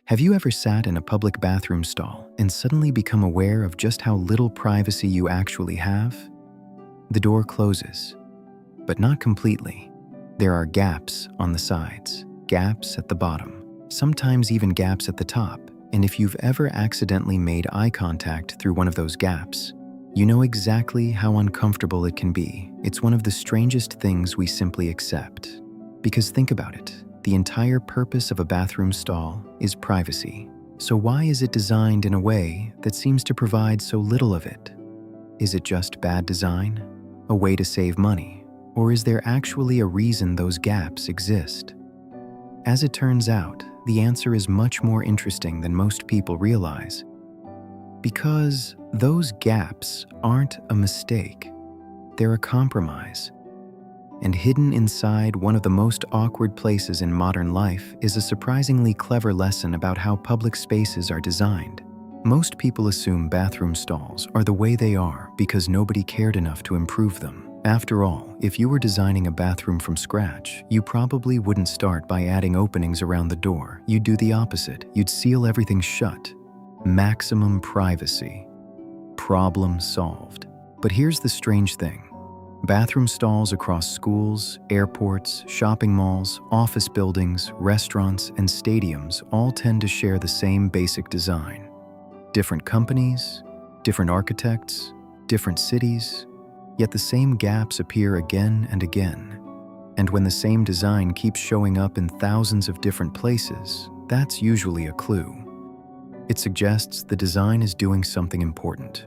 Have you ever sat in a public bathroom stall and suddenly become aware of just how little privacy you actually have? The door closes, but not completely. There are gaps on the sides, gaps at the bottom, sometimes even gaps at the top, and if you've ever accidentally made eye contact through one of those gaps, you know exactly how uncomfortable it can be. It's one of the strangest things we simply accept. Because think about it. The entire purpose of a bathroom stall is privacy. So why is it designed in a way that seems to provide so little of it? Is it just bad design? A way to save money? Or is there actually a reason those gaps exist? As it turns out, the answer is much more interesting than most people realize. Because those gaps aren't a mistake. They're a compromise. And hidden inside one of the most awkward places in modern life is a surprisingly clever lesson about how public spaces are designed. Most people assume bathroom stalls are the way they are because nobody cared enough to improve them. After all, if you were designing a bathroom from scratch, you probably wouldn't start by adding openings around the door. You'd do the opposite. You'd seal everything shut. Maximum privacy. Problem solved. But here's the strange thing. Bathroom stalls across schools, airports, shopping malls, office buildings, restaurants, and stadiums all tend to share the same basic design. Different companies, different architects, different cities, yet the same gaps appear again and again. And when the same design keeps showing up in thousands of different places, that's usually a clue. It suggests the design is doing something important,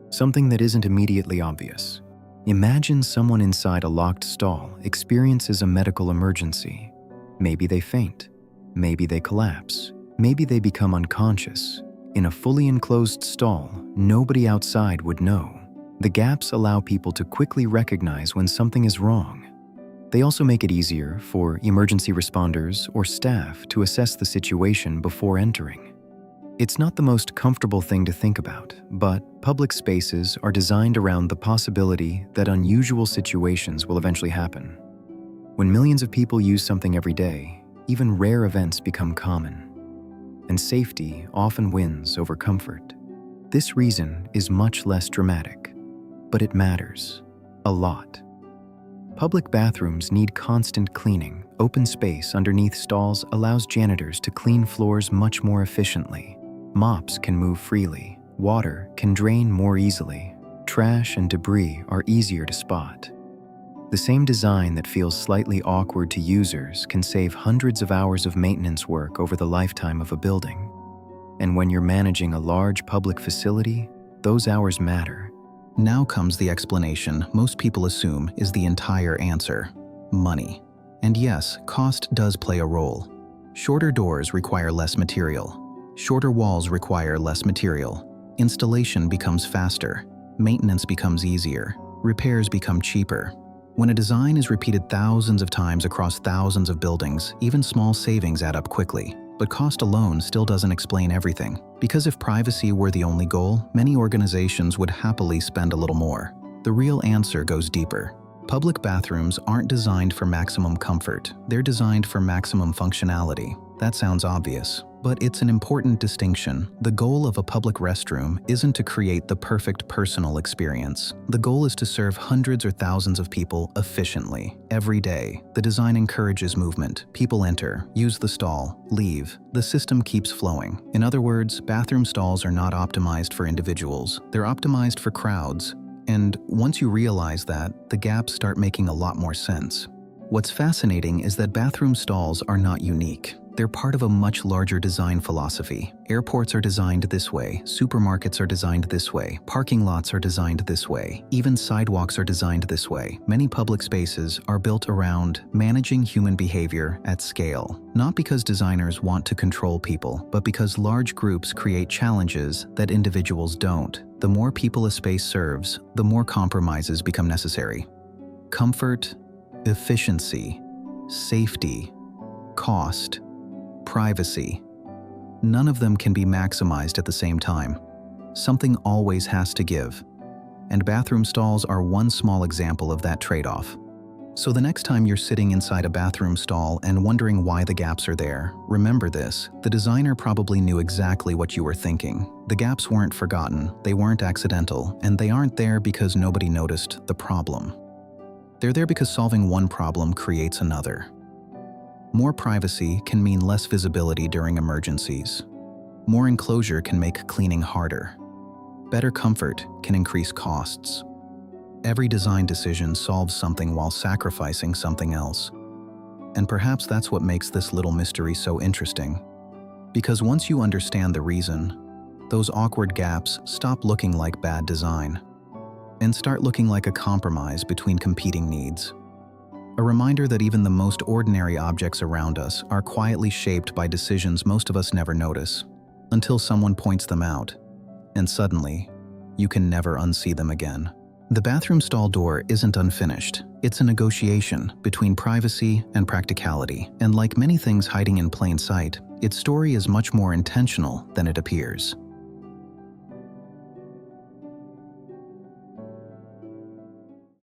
something that isn't immediately obvious. Imagine someone inside a locked stall experiences a medical emergency. Maybe they faint. Maybe they collapse. Maybe they become unconscious. In a fully enclosed stall, nobody outside would know. The gaps allow people to quickly recognize when something is wrong. They also make it easier for emergency responders or staff to assess the situation before entering. It's not the most comfortable thing to think about, but public spaces are designed around the possibility that unusual situations will eventually happen. When millions of people use something every day, even rare events become common, and safety often wins over comfort. This reason is much less dramatic, but it matters a lot. Public bathrooms need constant cleaning. Open space underneath stalls allows janitors to clean floors much more efficiently. Mops can move freely, water can drain more easily, trash and debris are easier to spot. The same design that feels slightly awkward to users can save hundreds of hours of maintenance work over the lifetime of a building. And when you're managing a large public facility, those hours matter. Now comes the explanation most people assume is the entire answer: money. And yes, cost does play a role. Shorter doors require less material. Shorter walls require less material. Installation becomes faster. Maintenance becomes easier. Repairs become cheaper. When a design is repeated thousands of times across thousands of buildings, even small savings add up quickly. But cost alone still doesn't explain everything. Because if privacy were the only goal, many organizations would happily spend a little more. The real answer goes deeper. Public bathrooms aren't designed for maximum comfort. They're designed for maximum functionality. That sounds obvious, but it's an important distinction. The goal of a public restroom isn't to create the perfect personal experience. The goal is to serve hundreds or thousands of people efficiently, every day. The design encourages movement. People enter, use the stall, leave. The system keeps flowing. In other words, bathroom stalls are not optimized for individuals. They're optimized for crowds. And once you realize that, the gaps start making a lot more sense. What's fascinating is that bathroom stalls are not unique. They're part of a much larger design philosophy. Airports are designed this way, supermarkets are designed this way, parking lots are designed this way, even sidewalks are designed this way. Many public spaces are built around managing human behavior at scale. Not because designers want to control people, but because large groups create challenges that individuals don't. The more people a space serves, the more compromises become necessary. Comfort, efficiency, safety, cost, privacy. None of them can be maximized at the same time. Something always has to give. And bathroom stalls are one small example of that trade-off. So the next time you're sitting inside a bathroom stall and wondering why the gaps are there, remember this: the designer probably knew exactly what you were thinking. The gaps weren't forgotten, they weren't accidental, and they aren't there because nobody noticed the problem. They're there because solving one problem creates another. More privacy can mean less visibility during emergencies. More enclosure can make cleaning harder. Better comfort can increase costs. Every design decision solves something while sacrificing something else. And perhaps that's what makes this little mystery so interesting. Because once you understand the reason, those awkward gaps stop looking like bad design and start looking like a compromise between competing needs. A reminder that even the most ordinary objects around us are quietly shaped by decisions most of us never notice, until someone points them out, and suddenly, you can never unsee them again. The bathroom stall door isn't unfinished. It's a negotiation between privacy and practicality, and like many things hiding in plain sight, its story is much more intentional than it appears.